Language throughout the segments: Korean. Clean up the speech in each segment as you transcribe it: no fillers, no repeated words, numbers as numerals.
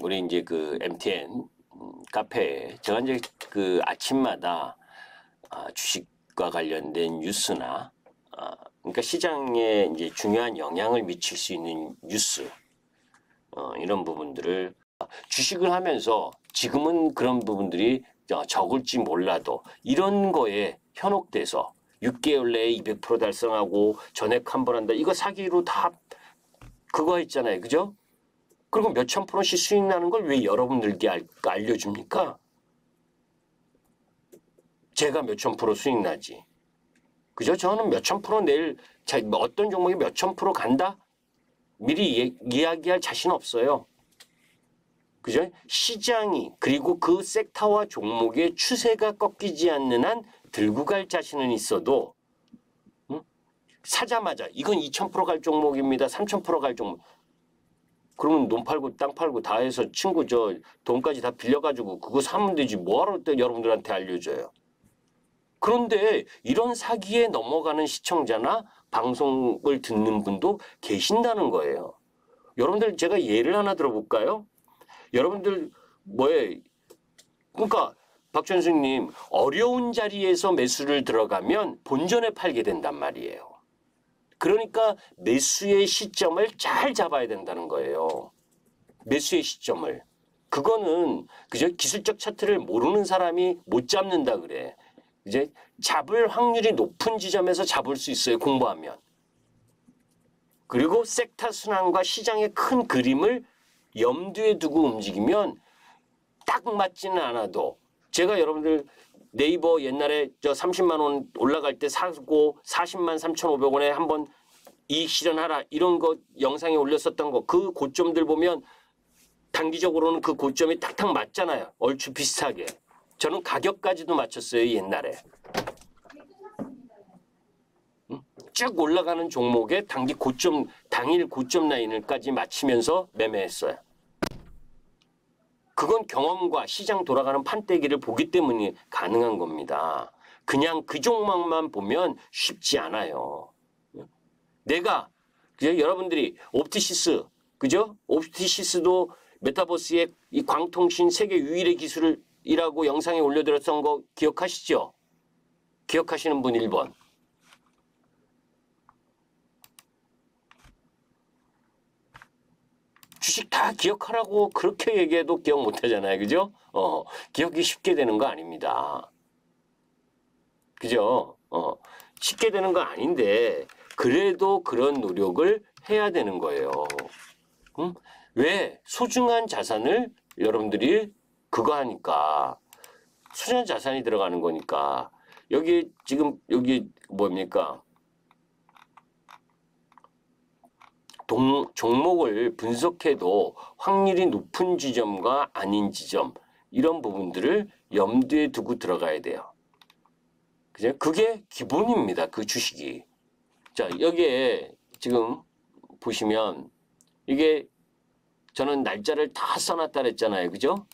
우리 이제 그 MTN 카페에 제가 이제 그 아침마다 주식과 관련된 뉴스나 그러니까 시장에 이제 중요한 영향을 미칠 수 있는 뉴스 이런 부분들을 주식을 하면서 지금은 그런 부분들이 적을지 몰라도 이런 거에 현혹돼서 6개월 내에 200% 달성하고 전액 환불한다. 이거 사기로 다 그거 했잖아요. 그죠? 그리고 몇천 프로씩 수익 나는 걸 왜 여러분들께 알려줍니까? 제가 몇천 프로 수익 나지. 그죠? 저는 몇천 프로 내일 어떤 종목이 몇천 프로 간다? 미리 이야기할 자신 없어요. 그죠? 시장이 그리고 그 섹터와 종목의 추세가 꺾이지 않는 한 들고 갈 자신은 있어도 사자마자 이건 2000% 갈 종목입니다. 3000% 갈 종목. 그러면 논 팔고 땅 팔고 다 해서 친구 저 돈까지 다 빌려가지고 그거 사면 되지 뭐하러 또 여러분들한테 알려줘요. 그런데 이런 사기에 넘어가는 시청자나 방송을 듣는 분도 계신다는 거예요. 여러분들 제가 예를 하나 들어볼까요? 여러분들 그러니까 박준수님 어려운 자리에서 매수를 들어가면 본전에 팔게 된단 말이에요. 그러니까 매수의 시점을 잘 잡아야 된다는 거예요. 매수의 시점을. 그거는 그저 기술적 차트를 모르는 사람이 못 잡는다 그래. 이제 잡을 확률이 높은 지점에서 잡을 수 있어요. 공부하면. 그리고 섹터 순환과 시장의 큰 그림을 염두에 두고 움직이면 딱 맞지는 않아도 제가 여러분들 네이버 옛날에 저 30만 원 올라갈 때 사고 40만 3,500원에 한번 이익 실현하라 이런 거 영상에 올렸었던 거 그 고점들 보면 단기적으로는 그 고점이 탁탁 맞잖아요. 얼추 비슷하게. 저는 가격까지도 맞췄어요. 옛날에. 쭉 올라가는 종목의 당일 고점 라인을까지 맞추면서 매매했어요. 그건 경험과 시장 돌아가는 판때기를 보기 때문에 가능한 겁니다. 그냥 그 종목만 보면 쉽지 않아요. 내가 그죠? 여러분들이 옵티시스 그죠? 옵티시스도 메타버스의 이 광통신 세계 유일의 기술이라고 영상에 올려드렸던 거 기억하시죠? 기억하시는 분 1번. 주식 다 기억하라고 그렇게 얘기해도 기억 못하잖아요. 그죠? 기억이 쉽게 되는 거 아닙니다. 그죠? 쉽게 되는 거 아닌데 그래도 그런 노력을 해야 되는 거예요. 왜? 소중한 자산을 여러분들이 그거 하니까 소중한 자산이 들어가는 거니까 여기 지금 여기 뭡니까? 종목을 분석해도 확률이 높은 지점과 아닌 지점 이런 부분들을 염두에 두고 들어가야 돼요. 그죠? 그게 기본입니다. 그 주식이. 자, 여기에 지금 보시면 이게 저는 날짜를 다 써놨다 그랬잖아요. 그죠?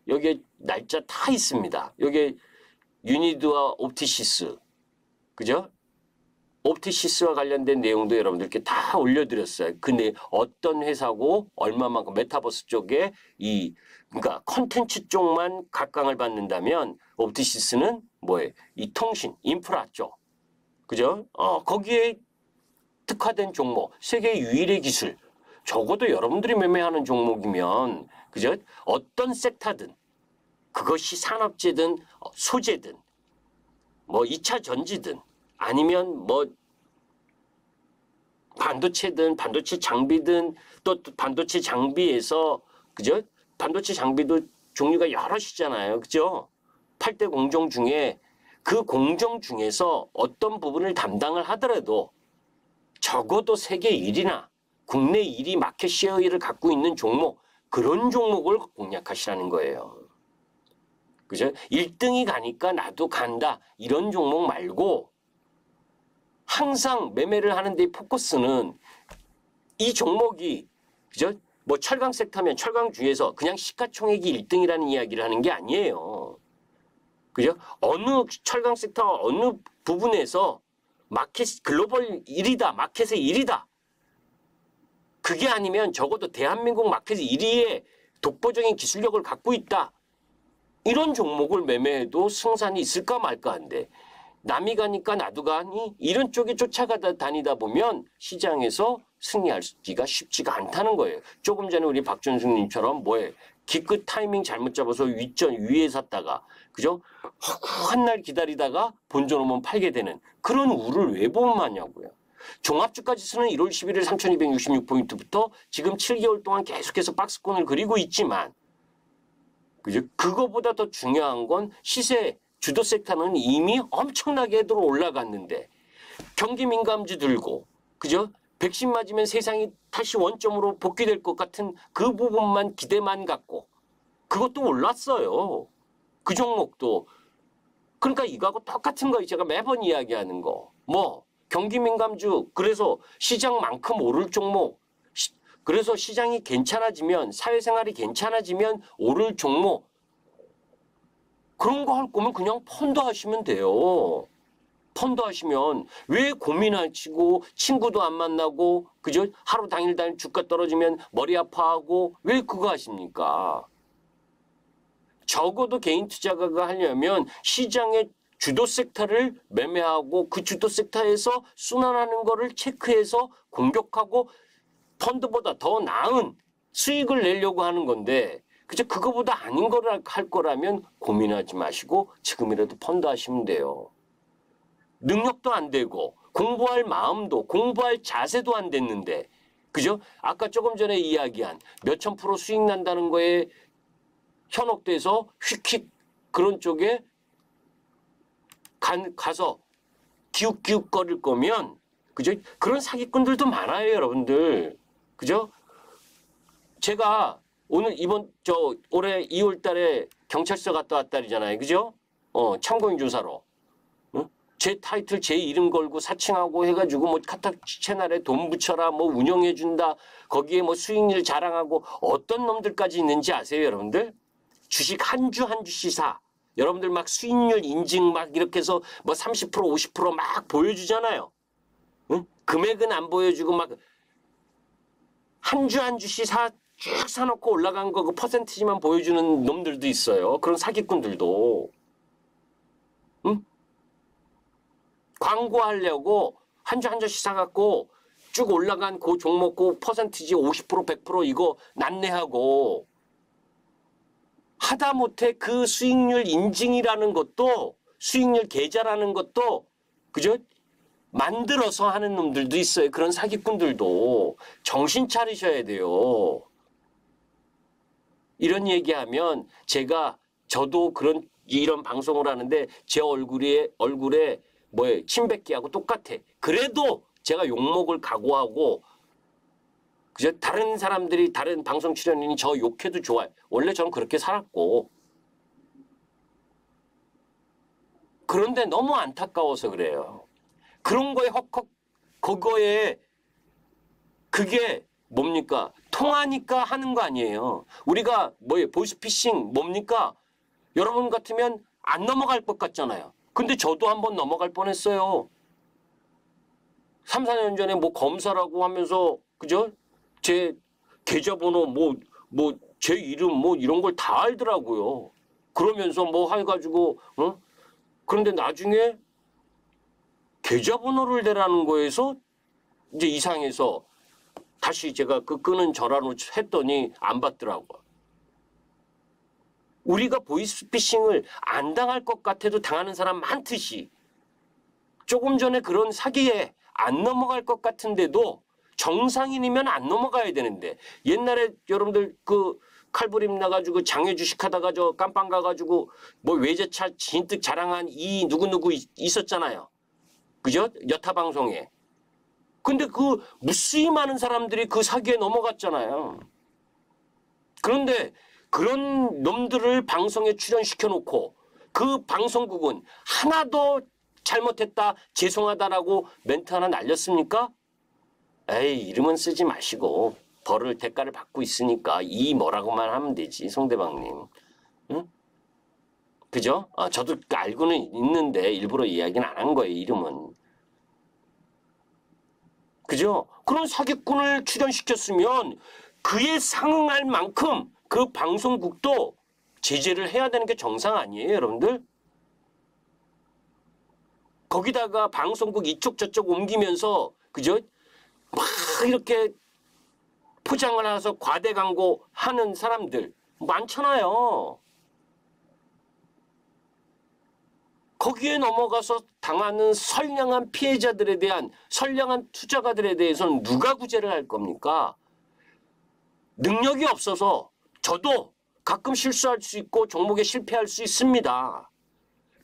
여기에 날짜 다 있습니다. 여기에 유니드와 옵티시스. 그죠? 옵티시스와 관련된 내용도 여러분들께 다 올려드렸어요. 근데 어떤 회사고 얼마만큼 메타버스 쪽에 그러니까 컨텐츠 쪽만 각광을 받는다면 옵티시스는 뭐예요? 이 통신, 인프라 쪽. 그죠? 거기에 특화된 종목, 세계 유일의 기술. 적어도 여러분들이 매매하는 종목이면, 그죠? 어떤 섹터든, 그것이 산업재든, 소재든, 뭐 2차 전지든, 아니면 뭐 반도체든, 반도체 장비든, 또 반도체 장비에서, 그죠? 반도체 장비도 종류가 여럿이잖아요. 그죠? 8대 공정 중에 그 공정 중에서 어떤 부분을 담당을 하더라도 적어도 세계 1위나 국내 1위 마켓 쉐어를 갖고 있는 종목, 그런 종목을 공략하시라는 거예요. 그죠? 1등이 가니까 나도 간다. 이런 종목 말고 항상 매매를 하는 데 포커스는 이 종목이, 그죠? 뭐 철강 섹터면 철강 중에서 그냥 시가총액이 1등이라는 이야기를 하는 게 아니에요. 그죠? 어느 철강 섹터 어느 부분에서 마켓 글로벌 1위다. 마켓의 1위다. 그게 아니면 적어도 대한민국 마켓 1위의 독보적인 기술력을 갖고 있다. 이런 종목을 매매해도 승산이 있을까 말까 한데 남이 가니까 나도 가니 이런 쪽에 쫓아가다 다니다 보면 시장에서 승리하기가 쉽지가 않다는 거예요. 조금 전에 우리 박준승님처럼 기껏 타이밍 잘못 잡아서 위에 샀다가 그죠? 한 날 기다리다가 본전 오면 팔게 되는 그런 우를 왜 범하냐고요. 종합주가지수는 1월 11일 3266포인트부터 지금 7개월 동안 계속해서 박스권을 그리고 있지만 그죠? 그거보다 더 중요한 건 시세 주도 섹터는 이미 엄청나게 올라갔는데 경기 민감주 들고 그죠? 백신 맞으면 세상이 다시 원점으로 복귀될 것 같은 그 부분만 기대만 갖고 그것도 올랐어요. 그 종목도. 그러니까 이거하고 똑같은 거예요. 제가 매번 이야기하는 거. 경기 민감주 그래서 시장만큼 오를 종목 그래서 시장이 괜찮아지면 사회생활이 괜찮아지면 오를 종목 그런 거 할 거면 그냥 펀드 하시면 돼요. 펀드 하시면 왜 고민하시고 친구도 안 만나고 그죠? 하루 당일 주가 떨어지면 머리 아파하고 왜 그거 하십니까? 적어도 개인 투자가가 하려면 시장의 주도 섹터를 매매하고 그 주도 섹터에서 순환하는 거를 체크해서 공격하고 펀드보다 더 나은 수익을 내려고 하는 건데 그죠? 그거보다 아닌 거를 할 거라면 고민하지 마시고 지금이라도 펀드 하시면 돼요. 능력도 안 되고 공부할 마음도 공부할 자세도 안 됐는데 그죠? 아까 조금 전에 이야기한 몇천 프로 수익 난다는 거에 현혹돼서 휙휙 그런 쪽에 가서 기웃기웃거릴 거면 그죠? 그런 사기꾼들도 많아요, 여러분들. 그죠? 제가 오늘 올해 2월 달에 경찰서 갔다 왔다잖아요. 그죠? 참고인 조사로. 제 타이틀 제 이름 걸고 사칭하고 해가지고 카타 채널에 돈 붙여라 운영해준다 거기에 수익률 자랑하고 어떤 놈들까지 있는지 아세요, 여러분들? 주식 한 주 한 주씩 사. 여러분들 수익률 인증 이렇게 해서 30% 50% 보여주잖아요. 응? 금액은 안 보여주고 한 주 한 주씩 쭉 사놓고 올라간 거 그 퍼센티지만 보여주는 놈들도 있어요. 그런 사기꾼들도. 응? 광고하려고 한 주 한 주씩 사갖고 쭉 올라간 그 종목 그 퍼센티지 50% 100% 이거 난내하고 하다못해 그 수익률 인증이라는 것도 수익률 계좌라는 것도 그죠? 만들어서 하는 놈들도 있어요. 그런 사기꾼들도 정신 차리셔야 돼요. 이런 얘기하면 저도 이런 방송을 하는데 제 얼굴에 침뱉기하고 똑같아. 그래도 제가 욕먹을 각오하고 그죠? 다른 사람들이 다른 방송 출연인이 저 욕해도 좋아요. 원래 저는 그렇게 살았고. 그런데 너무 안타까워서 그래요. 그런 거에 그거에 그게 뭡니까? 통하니까 하는 거 아니에요. 우리가 보이스피싱 뭡니까? 여러분 같으면 안 넘어갈 것 같잖아요. 근데 저도 한번 넘어갈 뻔했어요. 3, 4년 전에 검사라고 하면서 그죠? 제 계좌번호 제 이름 이런 걸 다 알더라고요. 그러면서 해가지고 그런데 나중에 계좌번호를 대라는 거에서 이제 이상해서 다시 제가 끄는 전화로 했더니 안 받더라고요. 우리가 보이스피싱을 안 당할 것 같아도 당하는 사람 많듯이 조금 전에 그런 사기에 안 넘어갈 것 같은데도 정상인이면 안 넘어가야 되는데 옛날에 여러분들 칼부림 나가지고 장외 주식하다가 저 깜빵 가가지고 외제차 진득 자랑한 이 누구누구 있었잖아요. 그죠? 여타 방송에. 근데 무수히 많은 사람들이 그 사기에 넘어갔잖아요. 그런데 그런 놈들을 방송에 출연시켜놓고 그 방송국은 하나도 잘못했다 죄송하다라고 멘트 하나 날렸습니까? 에이 이름은 쓰지 마시고 대가를 받고 있으니까 뭐라고만 하면 되지 송대방님. 응? 그죠? 저도 알고는 있는데 일부러 이야기는 안 한 거예요. 이름은. 그죠? 그런 사기꾼을 출연시켰으면 그에 상응할 만큼 그 방송국도 제재를 해야 되는 게 정상 아니에요, 여러분들? 거기다가 방송국 이쪽 저쪽 옮기면서 그죠? 막 이렇게 포장을 해서 과대 광고 하는 사람들 많잖아요. 거기에 넘어가서 당하는 선량한 피해자들에 대한 선량한 투자가들에 대해서는 누가 구제를 할 겁니까? 능력이 없어서 저도 가끔 실수할 수 있고 종목에 실패할 수 있습니다.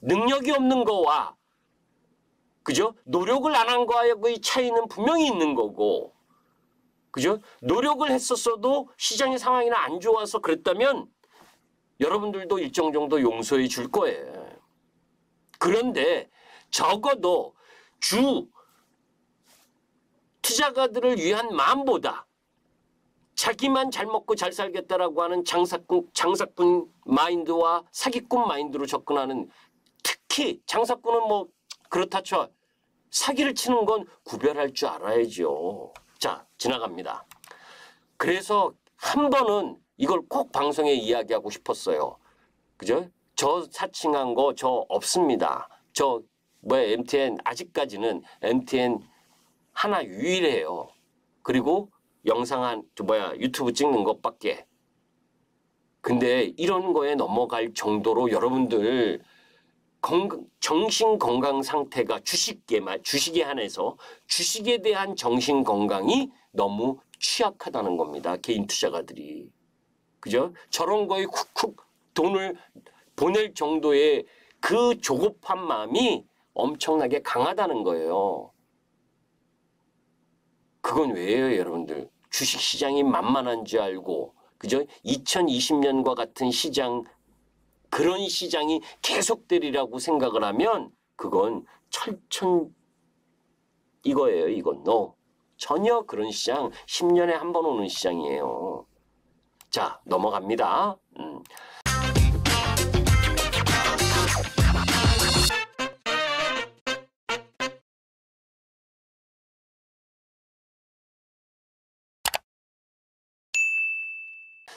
능력이 없는 거와 그죠? 노력을 안 한 거와의 차이는 분명히 있는 거고 그죠? 노력을 했었어도 시장의 상황이나 안 좋아서 그랬다면 여러분들도 일정 정도 용서해 줄 거예요. 그런데 적어도 주 투자가들을 위한 마음보다 자기만 잘 먹고 잘 살겠다라고 하는 장사꾼 마인드와 사기꾼 마인드로 접근하는 특히 장사꾼은 뭐 그렇다 쳐 사기를 치는 건 구별할 줄 알아야죠. 자, 지나갑니다. 그래서 한 번은 이걸 꼭 방송에 이야기하고 싶었어요. 그죠? 저 사칭한 거 저 없습니다. 저 MTN 아직까지는 MTN 하나 유일해요. 그리고 영상 유튜브 찍는 것밖에. 근데 이런 거에 넘어갈 정도로 여러분들 정신 건강 상태가 주식에 한해서 주식에 대한 정신 건강이 너무 취약하다는 겁니다. 개인 투자가들이. 그죠? 저런 거에 쿡쿡 돈을 보낼 정도의 그 조급한 마음이 엄청나게 강하다는 거예요. 그건 왜예요, 여러분들? 주식시장이 만만한 줄 알고 그죠? 2020년과 같은 시장 그런 시장이 계속되리라고 생각을 하면 그건 이거예요. 이건 전혀 그런 시장 10년에 한 번 오는 시장이에요. 자, 넘어갑니다.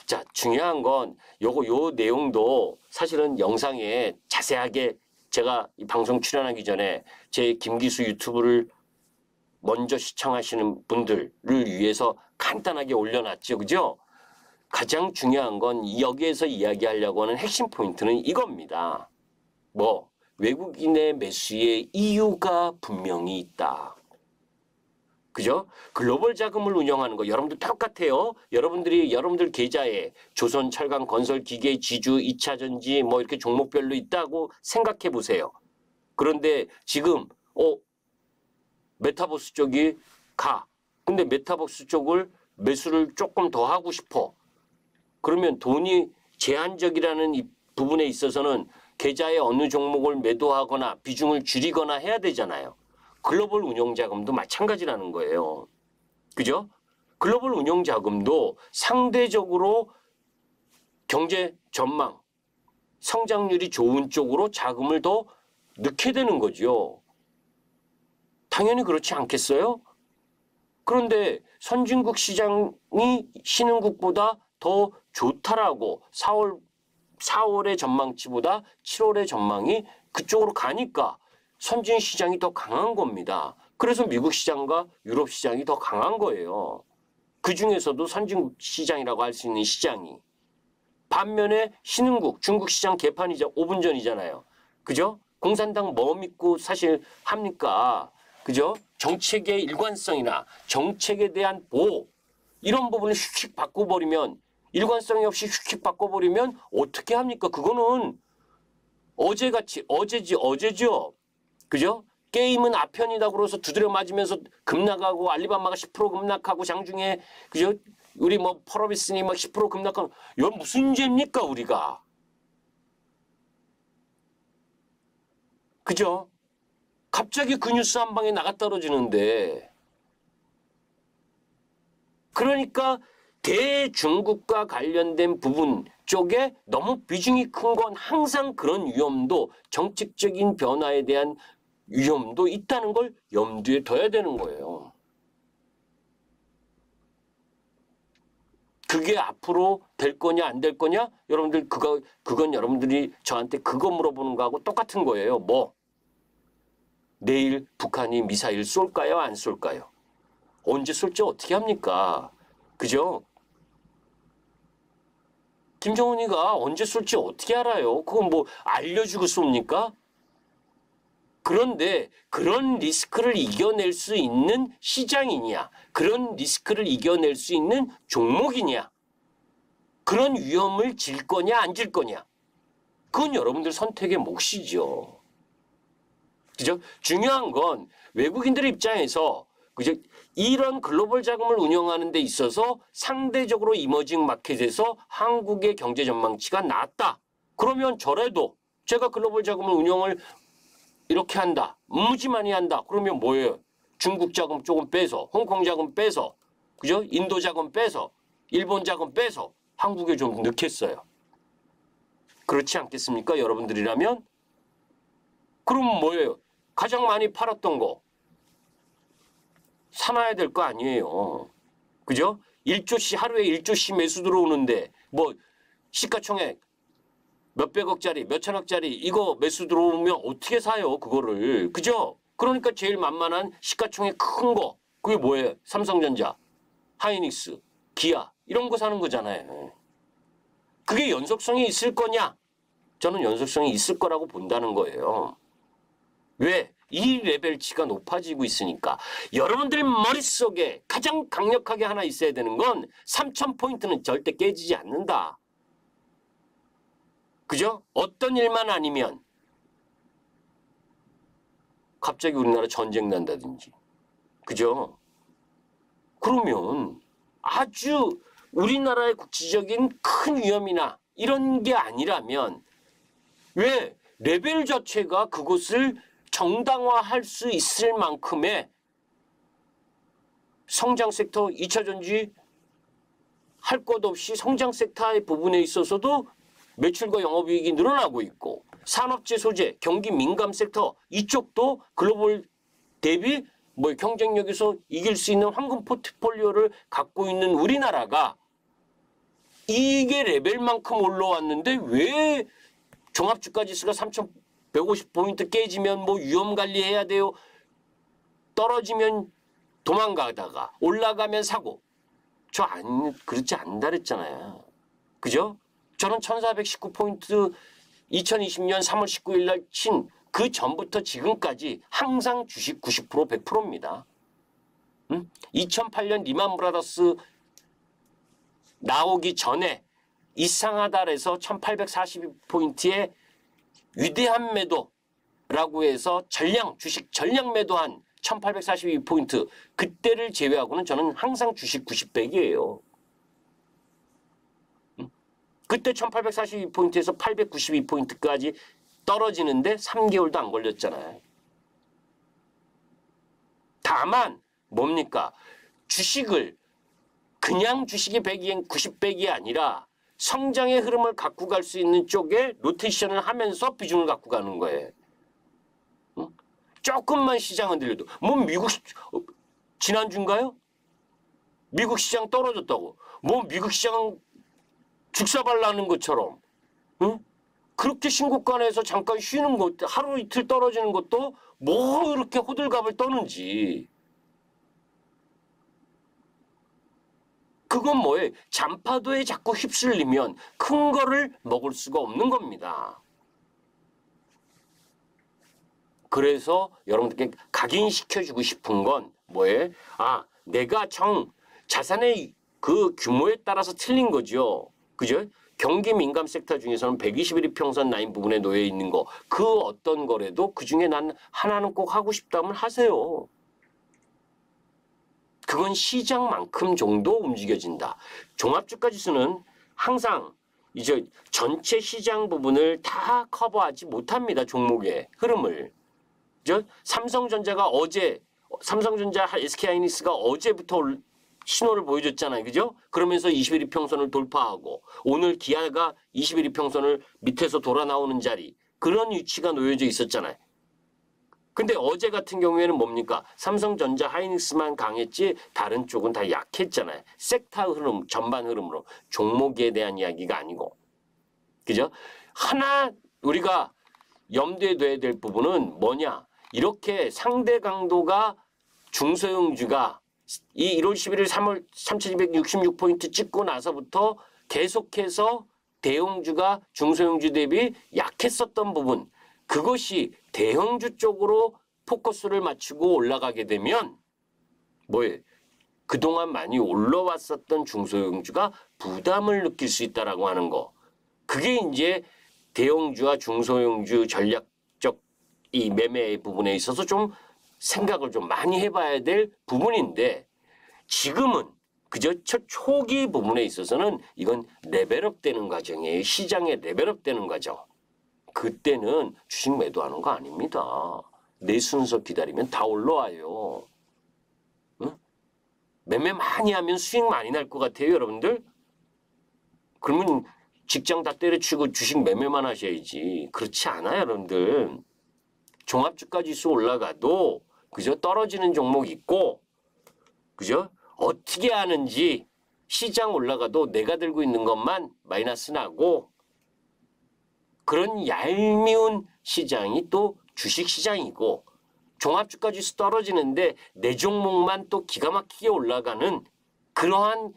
자, 중요한 건 요 내용도 사실은 영상에 자세하게 제가 이 방송 출연하기 전에 제 김기수 유튜브를 먼저 시청하시는 분들을 위해서 간단하게 올려놨죠. 그죠? 가장 중요한 건 여기에서 이야기하려고 하는 핵심 포인트는 이겁니다. 외국인의 매수의 이유가 분명히 있다. 그죠? 글로벌 자금을 운영하는 거 여러분들 똑같아요. 여러분들 계좌에 조선, 철강, 건설, 기계, 지주, 2차전지 뭐 이렇게 종목별로 있다고 생각해 보세요. 그런데 지금 메타버스 쪽이 가. 근데 메타버스 쪽을 매수를 조금 더 하고 싶어. 그러면 돈이 제한적이라는 이 부분에 있어서는 계좌에 어느 종목을 매도하거나 비중을 줄이거나 해야 되잖아요. 글로벌 운용자금도 마찬가지라는 거예요. 그죠? 글로벌 운용자금도 상대적으로 경제 전망, 성장률이 좋은 쪽으로 자금을 더 넣게 되는 거죠. 당연히 그렇지 않겠어요? 그런데 선진국 시장이 신흥국보다 더 좋다라고 4월의 전망치보다 7월의 전망이 그쪽으로 가니까 선진 시장이 더 강한 겁니다. 그래서 미국 시장과 유럽 시장이 더 강한 거예요. 그 중에서도 선진국 시장이라고 할 수 있는 시장이. 반면에 신흥국, 중국 시장 개판이자 5분 전이잖아요. 그죠? 공산당 뭐 믿고 사실 합니까? 그죠? 정책의 일관성이나 정책에 대한 보호 이런 부분을 휙휙 바꿔버리면 일관성이 없이 휙휙 바꿔버리면 어떻게 합니까? 그거는 어제죠. 그죠? 게임은 아편이다 그래서 두드려 맞으면서 급락하고 알리바바가 10% 급락하고 장중에 그죠? 우리 펄어비스니 10% 급락하는 이건 무슨 죄입니까 우리가? 그죠? 갑자기 그 뉴스 한 방에 나가 떨어지는데 그러니까 대중국과 관련된 부분 쪽에 너무 비중이 큰 건 항상 그런 위험도 정책적인 변화에 대한 위험도 있다는 걸 염두에 둬야 되는 거예요. 그게 앞으로 될 거냐 안 될 거냐? 여러분들 그건 여러분들이 저한테 그거 물어보는 거하고 똑같은 거예요. 뭐? 내일 북한이 미사일 쏠까요? 안 쏠까요? 언제 쏠지 어떻게 합니까? 그죠? 김정은이가 언제 쏠지 어떻게 알아요? 그건 뭐 알려주고 쏩니까? 그런데 그런 리스크를 이겨낼 수 있는 시장이냐? 그런 리스크를 이겨낼 수 있는 종목이냐? 그런 위험을 질 거냐 안 질 거냐? 그건 여러분들 선택의 몫이죠. 그죠? 중요한 건 외국인들의 입장에서 그죠? 이런 글로벌 자금을 운영하는 데 있어서 상대적으로 이머징 마켓에서 한국의 경제 전망치가 낮다. 그러면 저래도 제가 글로벌 자금을 운영을 이렇게 한다. 무지 많이 한다. 그러면 뭐예요? 중국 자금 조금 빼서, 홍콩 자금 빼서, 그죠? 인도 자금 빼서, 일본 자금 빼서 한국에 좀 넣겠어요. 그렇지 않겠습니까? 여러분들이라면? 그럼 뭐예요? 가장 많이 팔았던 거 사놔야 될 거 아니에요. 그죠? 1조씩 하루에 1조씩 매수 들어오는데 뭐 시가총액 몇백억짜리 몇천억짜리 이거 매수 들어오면 어떻게 사요 그거를. 그죠? 그러니까 제일 만만한 시가총액 큰 거 그게 뭐예요? 삼성전자, 하이닉스, 기아 이런 거 사는 거잖아요. 그게 연속성이 있을 거냐? 저는 연속성이 있을 거라고 본다는 거예요. 왜? 이 레벨치가 높아지고 있으니까. 여러분들 머릿속에 가장 강력하게 하나 있어야 되는 건 3,000포인트는 절대 깨지지 않는다. 그죠? 어떤 일만 아니면 갑자기 우리나라 전쟁 난다든지. 그죠? 그러면 아주 우리나라의 국지적인 큰 위험이나 이런 게 아니라면 왜 레벨 자체가 그것을 정당화할 수 있을 만큼의 성장 섹터, 2차 전지 할 것 없이 성장 섹터의 부분에 있어서도 매출과 영업이익이 늘어나고 있고 산업재 소재, 경기 민감 섹터 이쪽도 글로벌 대비 뭐 경쟁력에서 이길 수 있는 황금 포트폴리오를 갖고 있는 우리나라가 이게 레벨만큼 올라왔는데 왜 종합주가지수가 3,150포인트 깨지면 뭐 위험 관리해야 돼요. 떨어지면 도망가다가 올라가면 사고. 그렇지 않다 그랬잖아요. 그죠? 저는 1,419포인트 2020년 3월 19일 날 친 그 전부터 지금까지 항상 주식 90% 100%입니다. 2008년 리만 브라더스 나오기 전에 이상하다 해서 1,842포인트의 위대한 매도라고 해서 주식 전량 매도한 1,842포인트 그때를 제외하고는 저는 항상 주식 90백이에요. 그때 1,842포인트에서 892포인트까지 떨어지는데 3개월도 안 걸렸잖아요. 다만 뭡니까? 주식을 그냥 주식이 100이 90백이 아니라 성장의 흐름을 갖고 갈 수 있는 쪽에 로테이션을 하면서 비중을 갖고 가는 거예요. 조금만 시장 흔들려도 뭐 미국 지난주인가요? 미국 시장 떨어졌다고. 뭐 미국 시장 죽사발 나는 것처럼 그렇게 신고가에서 잠깐 쉬는 것 하루 이틀 떨어지는 것도 뭐 이렇게 호들갑을 떠는지. 그건 뭐예요? 잔파도에 자꾸 휩쓸리면 큰 거를 먹을 수가 없는 겁니다. 그래서 여러분들께 각인시켜주고 싶은 건 뭐예요? 내가 자산의 그 규모에 따라서 틀린 거죠. 그죠? 경기 민감 섹터 중에서는 120일 이평선 라인 부분에 놓여 있는 거, 그 어떤 거라도 그 중에 난 하나는 꼭 하고 싶다면 하세요. 그건 시장만큼 정도 움직여진다. 종합주가지수는 항상 이제 전체 시장 부분을 다 커버하지 못합니다. 종목의 흐름을. 삼성전자 SK하이닉스가 어제부터 신호를 보여줬잖아요. 그죠? 그러면서 21 이평선을 돌파하고 오늘 기아가 21 이평선을 밑에서 돌아 나오는 자리 그런 위치가 놓여져 있었잖아요. 근데 어제 같은 경우에는 뭡니까? 삼성전자, 하이닉스만 강했지 다른 쪽은 다 약했잖아요. 섹터 흐름, 전반 흐름으로. 종목에 대한 이야기가 아니고. 그죠? 하나 우리가 염두에 둬야 될 부분은 뭐냐? 이렇게 상대 강도가 중소형주가 이 1월 11일 3월 3266포인트 찍고 나서부터 계속해서 대형주가 중소형주 대비 약했었던 부분, 그것이 대형주 쪽으로 포커스를 맞추고 올라가게 되면 뭐예요? 그동안 많이 올라왔었던 중소형주가 부담을 느낄 수 있다라고 하는 거. 그게 이제 대형주와 중소형주 전략적 이 매매 부분에 있어서 좀 생각을 좀 많이 해봐야 될 부분인데, 지금은 그저 초기 부분에 있어서는 이건 레벨업 되는 과정이에요. 시장에 레벨업 되는 과정. 그때는 주식 매도하는 거 아닙니다. 내 순서 기다리면 다 올라와요. 응? 매매 많이 하면 수익 많이 날 것 같아요, 여러분들? 그러면 직장 다 때려치고 주식 매매만 하셔야지. 그렇지 않아요, 여러분들. 종합주가 지수 올라가도 그저 떨어지는 종목 있고, 그죠? 어떻게 하는지 시장 올라가도 내가 들고 있는 것만 마이너스 나고, 그런 얄미운 시장이 또 주식시장이고, 종합주가 지수 떨어지는데 내 종목만 또 기가 막히게 올라가는 그러한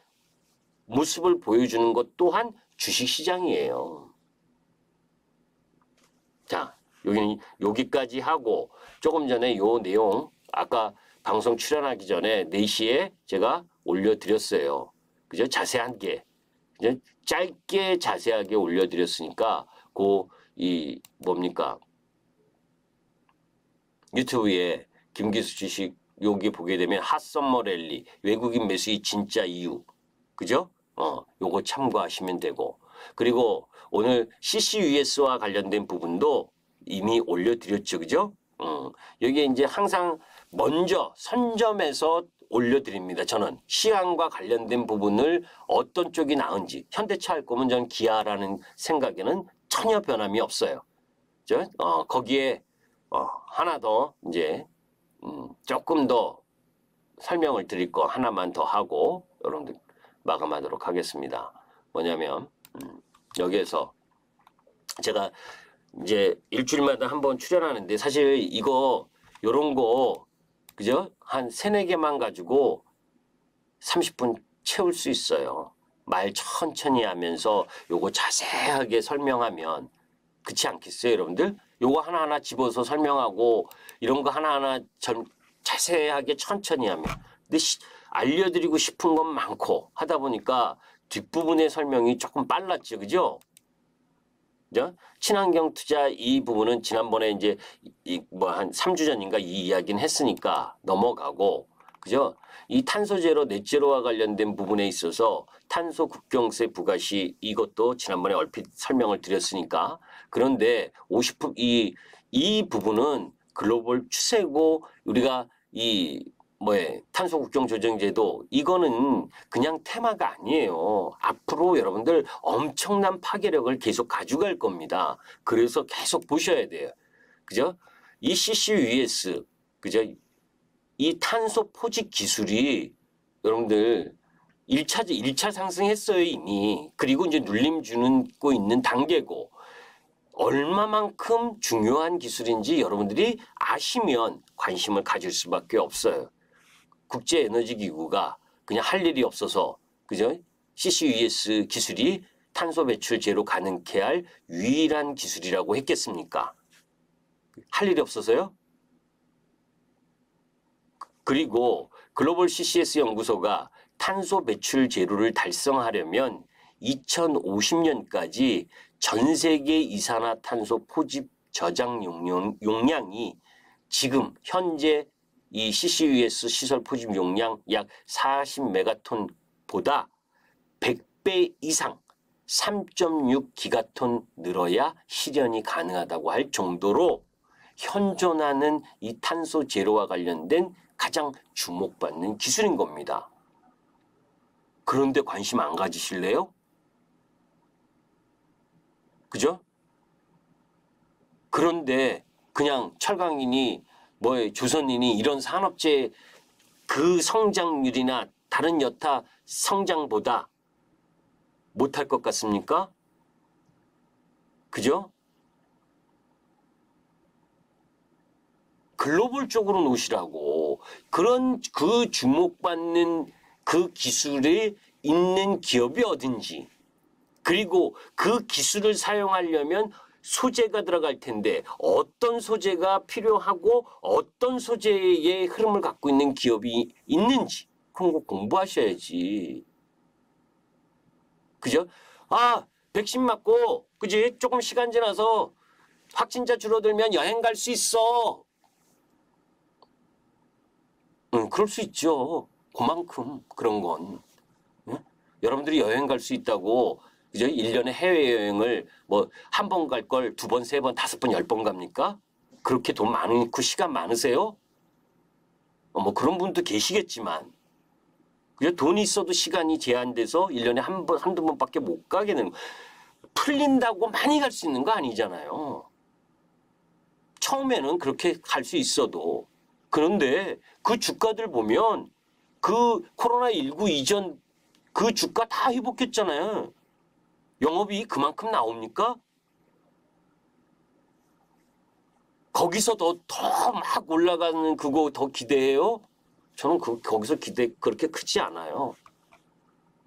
모습을 보여주는 것 또한 주식시장이에요. 자, 여기까지 하고, 조금 전에 요 내용 아까 방송 출연하기 전에 4시에 제가 올려드렸어요. 그죠? 자세하게. 그죠? 짧게 자세하게 올려드렸으니까 뭡니까? 유튜브에 김기수 주식 여기 보게 되면 핫썸머 랠리, 외국인 매수의 진짜 이유. 그죠? 요거 참고하시면 되고. 그리고 오늘 CCUS와 관련된 부분도 이미 올려드렸죠. 그죠? 여기에 이제 항상 먼저 선점해서 올려드립니다. 저는 시황과 관련된 부분을 어떤 쪽이 나은지, 현대차 할 거면 전 기아라는 생각에는 전혀 변함이 없어요. 거기에 하나 더 이제 조금 더 설명을 드릴 거 하나만 더 하고 여러분들 마감하도록 하겠습니다. 뭐냐면 여기에서 제가 이제 일주일마다 한번 출연하는데, 사실 이거 요런 거 그죠? 한 3-4개만 가지고 30분 채울 수 있어요. 말 천천히 하면서 요거 자세하게 설명하면, 그렇지 않겠어요, 여러분들? 요거 하나하나 집어서 설명하고 이런 거 하나하나 자세하게 천천히 하면. 근데 알려드리고 싶은 건 많고 하다 보니까 뒷부분의 설명이 조금 빨랐죠, 그죠? 친환경 투자 이 부분은 지난번에 이제 한 3주 전인가 이 이야기는 했으니까 넘어가고, 그죠? 이 탄소 제로, 넷 제로와 관련된 부분에 있어서 탄소 국경세 부과시 이것도 지난번에 얼핏 설명을 드렸으니까. 그런데 이 부분은 글로벌 추세고, 우리가 탄소 국경 조정 제도 이거는 그냥 테마가 아니에요. 앞으로 여러분들 엄청난 파괴력을 계속 가져갈 겁니다. 그래서 계속 보셔야 돼요. 그죠? 이 CCUS, 그죠? 이 탄소 포집 기술이 여러분들 1차 상승했어요, 이미. 그리고 이제 눌림 주는 거 있는 단계고, 얼마만큼 중요한 기술인지 여러분들이 아시면 관심을 가질 수밖에 없어요. 국제에너지기구가 그냥 할 일이 없어서, 그죠? CCUS 기술이 탄소 배출 제로 가능케 할 유일한 기술이라고 했겠습니까? 할 일이 없어서요? 그리고 글로벌 CCS 연구소가 탄소 배출 제로를 달성하려면 2050년까지 전 세계 이산화탄소 포집 저장 용량이 지금 현재 이 CCUS 시설 포집 용량 약 40메가톤보다 100배 이상 3.6 기가톤 늘어야 실현이 가능하다고 할 정도로 현존하는 이 탄소 제로와 관련된 가장 주목받는 기술인 겁니다. 그런데 관심 안 가지실래요? 그죠? 그런데 그냥 철강인이 조선인이 이런 산업재 그 성장률이나 다른 여타 성장보다 못할 것 같습니까? 그죠? 글로벌적으로 놓으시라고. 그런 그 주목받는 그 기술이 있는 기업이 어딘지, 그리고 그 기술을 사용하려면 소재가 들어갈 텐데 어떤 소재가 필요하고 어떤 소재의 흐름을 갖고 있는 기업이 있는지 그런 거 공부하셔야지. 그죠? 아, 백신 맞고 그지? 조금 시간 지나서 확진자 줄어들면 여행 갈 수 있어. 응, 그럴 수 있죠. 그만큼 그런 건. 응? 여러분들이 여행 갈 수 있다고 그죠? 1년에 해외여행을 뭐 한 번 갈 걸 두 번, 세 번, 다섯 번, 10번 갑니까? 그렇게 돈 많고 시간 많으세요? 뭐 그런 분도 계시겠지만 그죠? 돈이 있어도 시간이 제한돼서 1년에 한 번, 한두 번밖에 못 가게 되는 풀린다고 많이 갈 수 있는 거 아니잖아요. 처음에는 그렇게 갈 수 있어도 그런데 그 주가들 보면 그 코로나19 이전 그 주가 다 회복했잖아요. 영업이익 그만큼 나옵니까? 거기서 더 막 올라가는 그거 더 기대해요? 저는 거기서 기대 그렇게 크지 않아요.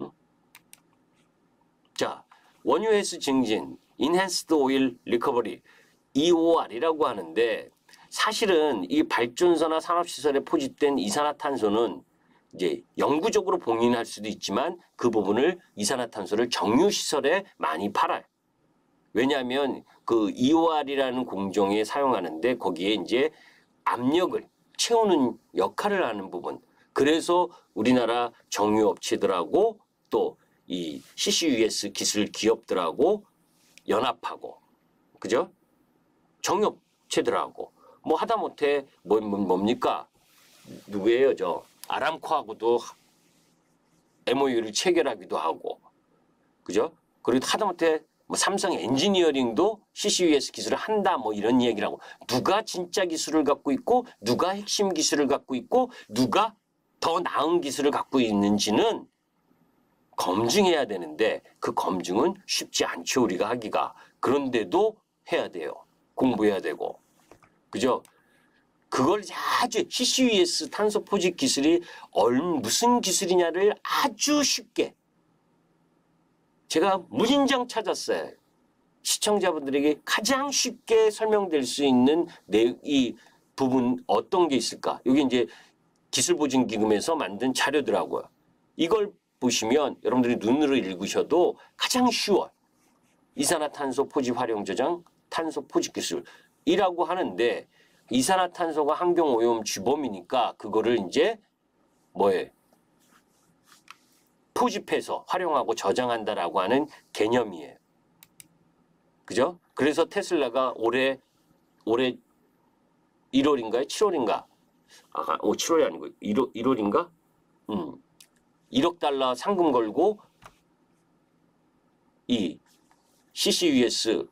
응? 자, 원유 헬스 증진, 인핸스드 오일 리커버리, EOR이라고 하는데 사실은 이 발전소나 산업시설에 포집된 이산화탄소는 이제 영구적으로 봉인할 수도 있지만 그 부분을 이산화탄소를 정유시설에 많이 팔아요. 왜냐하면 그 EOR이라는 공정에 사용하는데 거기에 이제 압력을 채우는 역할을 하는 부분. 그래서 우리나라 정유업체들하고 또 이 CCUS 기술 기업들하고 연합하고, 그죠? 정유업체들하고 뭐 하다못해 뭡니까? 누구예요? 저 아람코하고도 MOU를 체결하기도 하고, 그죠? 그리고 하다못해 뭐 삼성 엔지니어링도 CCUS 기술을 한다 뭐 이런 얘기라고. 누가 진짜 기술을 갖고 있고 누가 핵심 기술을 갖고 있고 누가 더 나은 기술을 갖고 있는지는 검증해야 되는데 그 검증은 쉽지 않죠, 우리가 하기가. 그런데도 해야 돼요. 공부해야 되고. 그죠? 그걸 아주 CCUS 탄소 포집 기술이 무슨 기술이냐를 아주 쉽게 제가 무진장 찾았어요. 시청자분들에게 가장 쉽게 설명될 수 있는 이 부분 어떤 게 있을까? 여기 이제 기술보증기금에서 만든 자료더라고요. 이걸 보시면 여러분들이 눈으로 읽으셔도 가장 쉬워요. 이산화탄소 포집 활용 저장 탄소 포집 기술이라고 하는데 이산화탄소가 환경오염 주범이니까 그거를 이제 포집해서 활용하고 저장한다라고 하는 개념이에요. 그죠? 그래서 테슬라가 올해 1월인가요? 7월인가? 7월이 아니고 1월인가? 1억 달러 상금 걸고 이 CCUS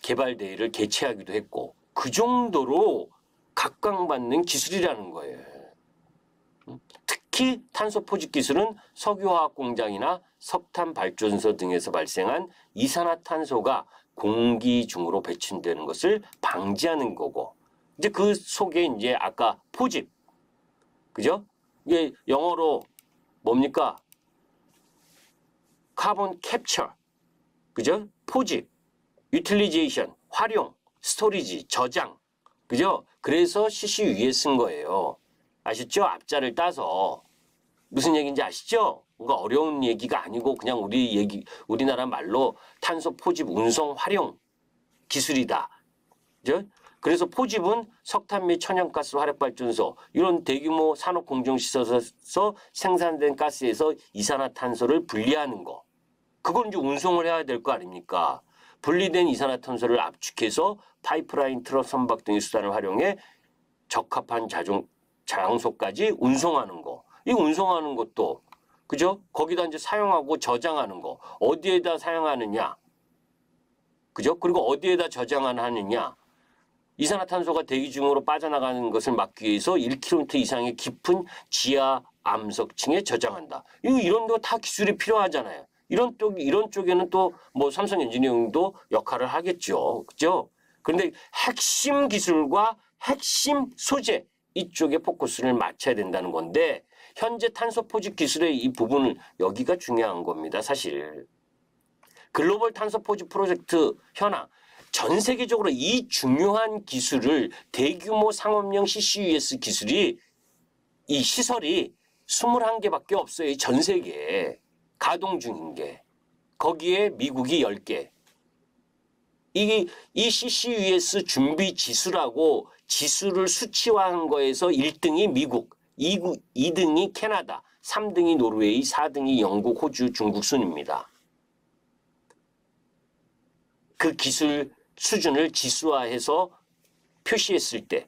개발 대회를 개최하기도 했고 그 정도로 각광받는 기술이라는 거예요. 특히 탄소 포집 기술은 석유화학 공장이나 석탄 발전소 등에서 발생한 이산화탄소가 공기 중으로 배출되는 것을 방지하는 거고, 이제 그 속에 이제 아까 포집, 그죠? 이게 영어로 뭡니까? 카본 캡처, 그죠? 포집, 유틸리제이션, 활용, 스토리지, 저장, 그죠? 그래서 CCU에 쓴 거예요. 아시죠? 앞자를 따서. 무슨 얘기인지 아시죠? 뭔가 어려운 얘기가 아니고 그냥 우리나라 말로 탄소 포집 운송 활용 기술이다. 그죠? 그래서 포집은 석탄 및 천연가스 화력발전소 이런 대규모 산업 공정시설에서 생산된 가스에서 이산화탄소를 분리하는 거. 그건 이제 운송을 해야 될 거 아닙니까? 분리된 이산화탄소를 압축해서 파이프라인, 트럭, 선박 등의 수단을 활용해 적합한 장소까지 운송하는 거. 이 운송하는 것도 그죠? 거기다 이제 사용하고 저장하는 거. 어디에다 사용하느냐? 그죠? 그리고 어디에다 저장하느냐? 이산화탄소가 대기 중으로 빠져나가는 것을 막기 위해서 1km 이상의 깊은 지하 암석층에 저장한다. 이런 거 다 기술이 필요하잖아요. 이런 쪽에는 또 뭐 삼성 엔지니어링도 역할을 하겠죠. 그죠? 그런데 핵심 기술과 핵심 소재 이쪽에 포커스를 맞춰야 된다는 건데 현재 탄소 포집 기술의 이 부분을 여기가 중요한 겁니다. 사실. 글로벌 탄소 포집 프로젝트 현황. 전 세계적으로 이 중요한 기술을 대규모 상업용 CCUS 기술이 이 시설이 21개밖에 없어요. 전 세계에 가동 중인 게. 거기에 미국이 10개. 이 CCUS 준비 지수라고 지수를 수치화한 거에서 1등이 미국, 2등이 캐나다, 3등이 노르웨이, 4등이 영국, 호주, 중국 순입니다. 그 기술 수준을 지수화해서 표시했을 때.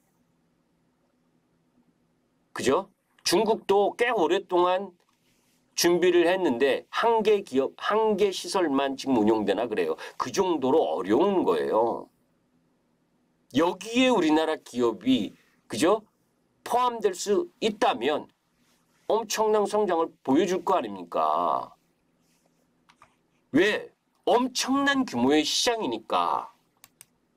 그죠? 중국도 꽤 오랫동안 준비를 했는데 한 개 기업, 한 개 시설만 지금 운용되나 그래요. 그 정도로 어려운 거예요. 여기에 우리나라 기업이 그죠? 포함될 수 있다면 엄청난 성장을 보여줄 거 아닙니까? 왜? 엄청난 규모의 시장이니까.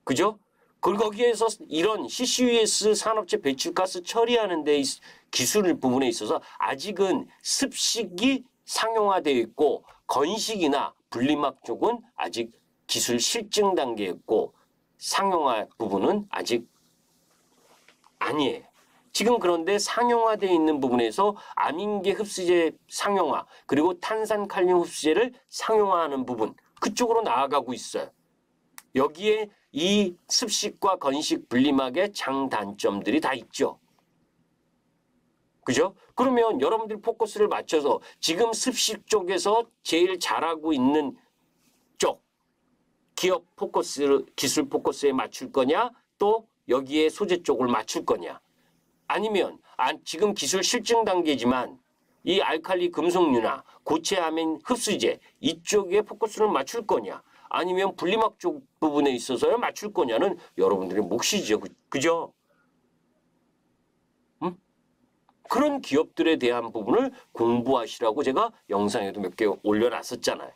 그죠? 그리고 거기에서 이런 CCUS 산업체 배출가스 처리하는 데 기술 부분에 있어서 아직은 습식이 상용화되어 있고 건식이나 분리막 쪽은 아직 기술 실증 단계에 있고 상용화 부분은 아직 아니에요. 지금 그런데 상용화되어 있는 부분에서 암인계 흡수제 상용화 그리고 탄산칼륨 흡수제를 상용화하는 부분 그쪽으로 나아가고 있어요. 여기에 이 습식과 건식 분리막의 장단점들이 다 있죠. 그죠? 그러면 여러분들이 포커스를 맞춰서 지금 습식 쪽에서 제일 잘하고 있는 쪽 기업 포커스, 기술 포커스에 맞출 거냐 또 여기에 소재 쪽을 맞출 거냐 아니면 지금 기술 실증 단계지만 이 알칼리 금속류나 고체 아민 흡수제 이쪽에 포커스를 맞출 거냐 아니면 분리막 쪽 부분에 있어서 맞출 거냐는 여러분들의 몫이죠. 그죠? 그런 기업들에 대한 부분을 공부하시라고 제가 영상에도 몇 개 올려놨었잖아요.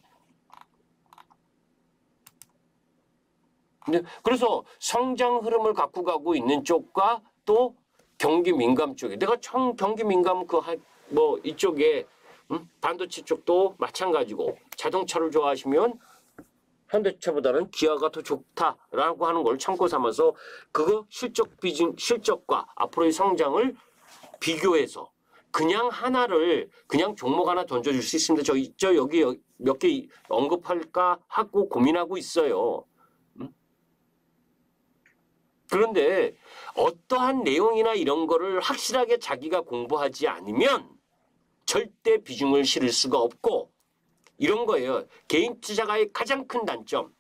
그래서 성장 흐름을 갖고 가고 있는 쪽과 또 경기 민감 쪽에 내가 경기 민감 뭐 이쪽에 반도체 쪽도 마찬가지고 자동차를 좋아하시면 현대차보다는 기아가 더 좋다라고 하는 걸 참고 삼아서 그거 실적과 앞으로의 성장을 비교해서 그냥 하나를 그냥 종목 하나 던져줄 수 있습니다. 저 여기 몇 개 언급할까 하고 고민하고 있어요. 그런데 어떠한 내용이나 이런 거를 확실하게 자기가 공부하지 않으면 절대 비중을 실을 수가 없고 이런 거예요. 개인 투자가의 가장 큰 단점.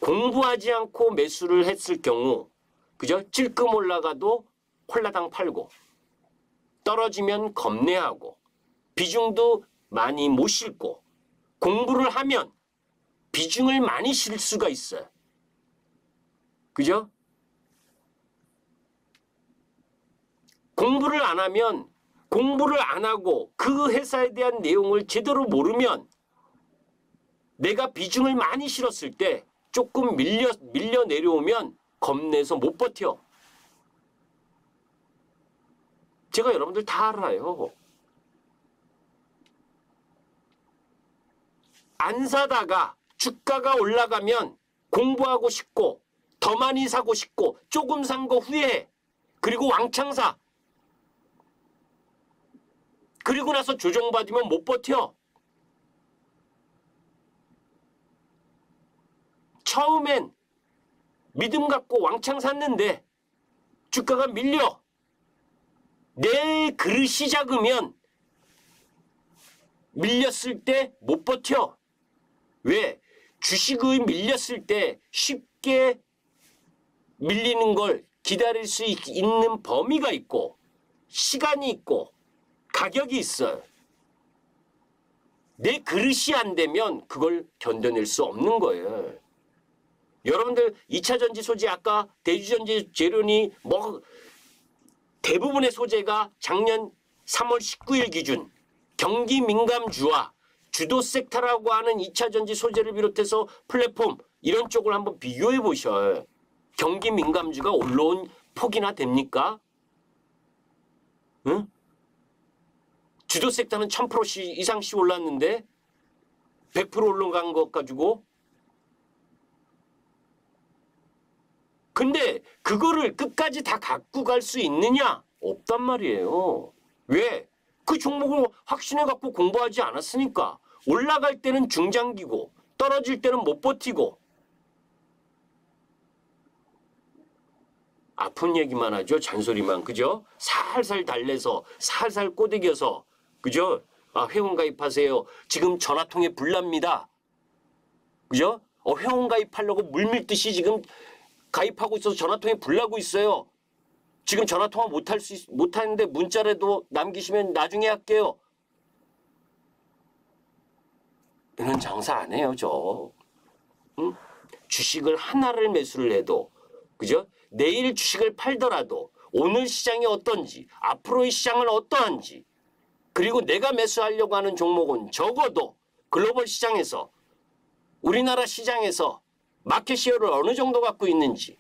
공부하지 않고 매수를 했을 경우 그죠? 찔끔 올라가도 홀라당 팔고 떨어지면 겁내하고 비중도 많이 못 실고 공부를 하면 비중을 많이 실 수가 있어요. 그죠? 공부를 안 하면 공부를 안 하고 그 회사에 대한 내용을 제대로 모르면 내가 비중을 많이 실었을 때 조금 밀려 내려오면 겁내서 못 버텨. 제가 여러분들 다 알아요. 안 사다가 주가가 올라가면 공부하고 싶고 더 많이 사고 싶고 조금 산 거 후회해. 그리고 왕창 사. 그리고 나서 조정받으면 못 버텨. 처음엔 믿음 갖고 왕창 샀는데 주가가 밀려. 내 그릇이 작으면 밀렸을 때 못 버텨. 왜? 주식이 밀렸을 때 쉽게 밀리는 걸 기다릴 수 있는 범위가 있고 시간이 있고 가격이 있어요. 내 그릇이 안 되면 그걸 견뎌낼 수 없는 거예요. 여러분들 2차 전지 소재 아까 대주전지 재료니 뭐 대부분의 소재가 작년 3월 19일 기준 경기 민감주와 주도 섹터라고 하는 2차 전지 소재를 비롯해서 플랫폼 이런 쪽을 한번 비교해 보셔요. 경기 민감주가 올라온 폭이나 됩니까? 응? 주도 섹터는 1000% 이상씩 올랐는데 100% 올라간 것 가지고 근데 그거를 끝까지 다 갖고 갈 수 있느냐? 없단 말이에요. 왜? 그 종목을 확신해 갖고 공부하지 않았으니까. 올라갈 때는 중장기고 떨어질 때는 못 버티고 아픈 얘기만 하죠. 잔소리만. 그죠? 살살 달래서 살살 꼬드겨서 그죠? 아, 회원 가입하세요. 지금 전화통에 불납니다. 그죠? 회원 가입하려고 물밀듯이 지금 가입하고 있어서 전화통에 불나고 있어요. 지금 전화통화 못하는데 문자라도 남기시면 나중에 할게요. 이런 장사 안 해요, 저. 응? 주식을 하나를 매수를 해도, 그죠? 내일 주식을 팔더라도 오늘 시장이 어떤지, 앞으로의 시장은 어떠한지, 그리고 내가 매수하려고 하는 종목은 적어도 글로벌 시장에서, 우리나라 시장에서 마켓 시어를 어느 정도 갖고 있는지,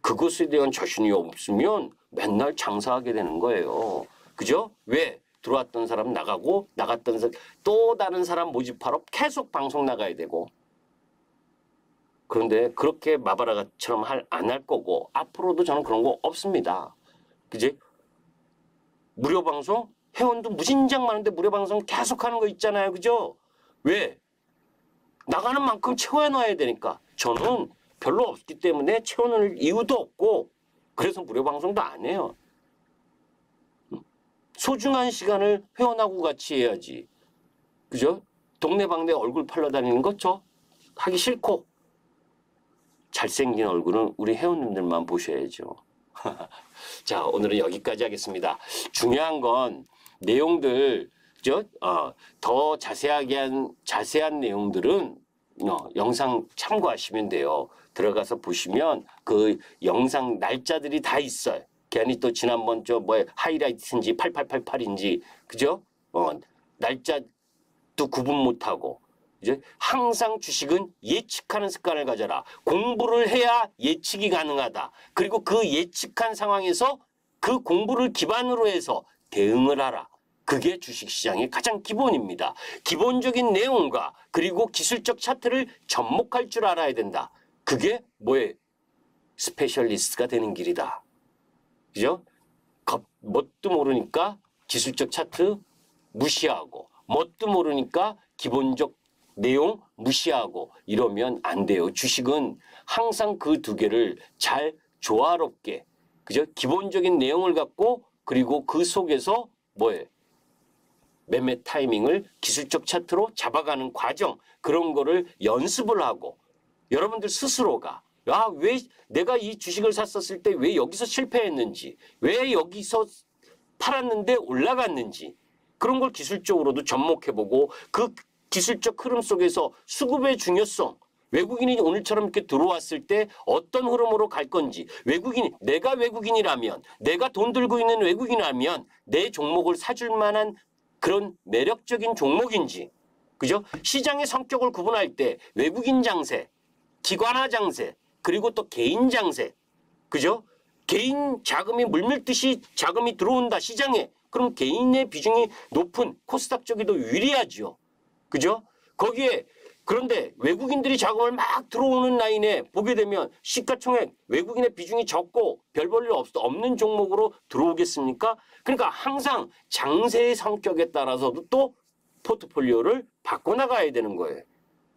그것에 대한 자신이 없으면 맨날 장사하게 되는 거예요. 그죠? 왜? 들어왔던 사람 나가고 나갔던 사람 또 다른 사람 모집하러 계속 방송 나가야 되고 그런데 그렇게 마바라처럼 안 할 거고 앞으로도 저는 그런 거 없습니다. 그지? 무료 방송? 회원도 무진장 많은데 무료 방송 계속 하는 거 있잖아요. 그죠? 왜? 나가는 만큼 채워놔야 되니까. 저는 별로 없기 때문에 채워놓을 이유도 없고 그래서 무료 방송도 안 해요. 소중한 시간을 회원하고 같이 해야지. 그죠? 동네방네 얼굴 팔러 다니는 거 저 하기 싫고 잘생긴 얼굴은 우리 회원님들만 보셔야죠. 자, 오늘은 여기까지 하겠습니다. 중요한 건 내용들 더 자세한 내용들은 영상 참고하시면 돼요. 들어가서 보시면 그 영상 날짜들이 다 있어요. 괜히 또 지난번 하이라이트인지 8888인지 그죠? 날짜도 구분 못하고 이제 항상 주식은 예측하는 습관을 가져라. 공부를 해야 예측이 가능하다. 그리고 그 예측한 상황에서 그 공부를 기반으로 해서 대응을 하라. 그게 주식시장의 가장 기본입니다. 기본적인 내용과 그리고 기술적 차트를 접목할 줄 알아야 된다. 그게 뭐예요? 스페셜리스트가 되는 길이다. 그죠? 뭣도 모르니까 기술적 차트 무시하고 뭣도 모르니까 기본적 내용 무시하고 이러면 안 돼요. 주식은 항상 그 두 개를 잘 조화롭게 그죠? 기본적인 내용을 갖고 그리고 그 속에서 뭐예요? 매매 타이밍을 기술적 차트로 잡아가는 과정 그런 거를 연습을 하고 여러분들 스스로가 왜 내가 이 주식을 샀었을 때 왜 여기서 실패했는지 왜 여기서 팔았는데 올라갔는지 그런 걸 기술적으로도 접목해보고 그 기술적 흐름 속에서 수급의 중요성 외국인이 오늘처럼 이렇게 들어왔을 때 어떤 흐름으로 갈 건지 내가 외국인이라면 내가 돈 들고 있는 외국인이라면 내 종목을 사줄 만한 그런 매력적인 종목인지 그죠? 시장의 성격을 구분할 때 외국인 장세, 기관화 장세, 그리고 또 개인 장세, 그죠? 개인 자금이 물밀듯이 자금이 들어온다 시장에 그럼 개인의 비중이 높은 코스닥 쪽이 더 유리하죠. 그죠? 거기에 그런데 외국인들이 자금을 막 들어오는 라인에 보게 되면 시가총액 외국인의 비중이 적고 별 볼 일 없는 종목으로 들어오겠습니까? 그러니까 항상 장세의 성격에 따라서도 또 포트폴리오를 바꿔나가야 되는 거예요.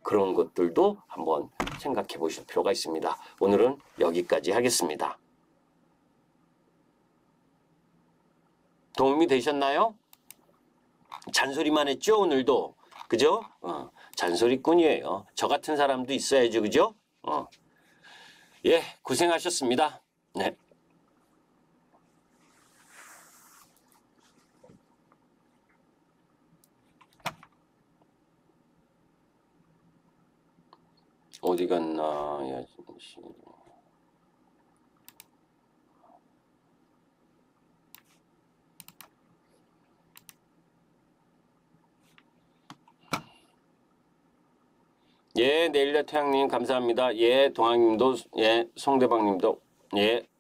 그런 것들도 한번 생각해 보실 필요가 있습니다. 오늘은 여기까지 하겠습니다. 도움이 되셨나요? 잔소리만 했죠 오늘도. 그죠? 잔소리꾼이에요. 저 같은 사람도 있어야죠. 그죠? 예, 고생하셨습니다. 네. 어디 갔나? 야, 씨. 예, 내일의 태양님 감사합니다. 예, 동학님도 예, 송대방님도 예.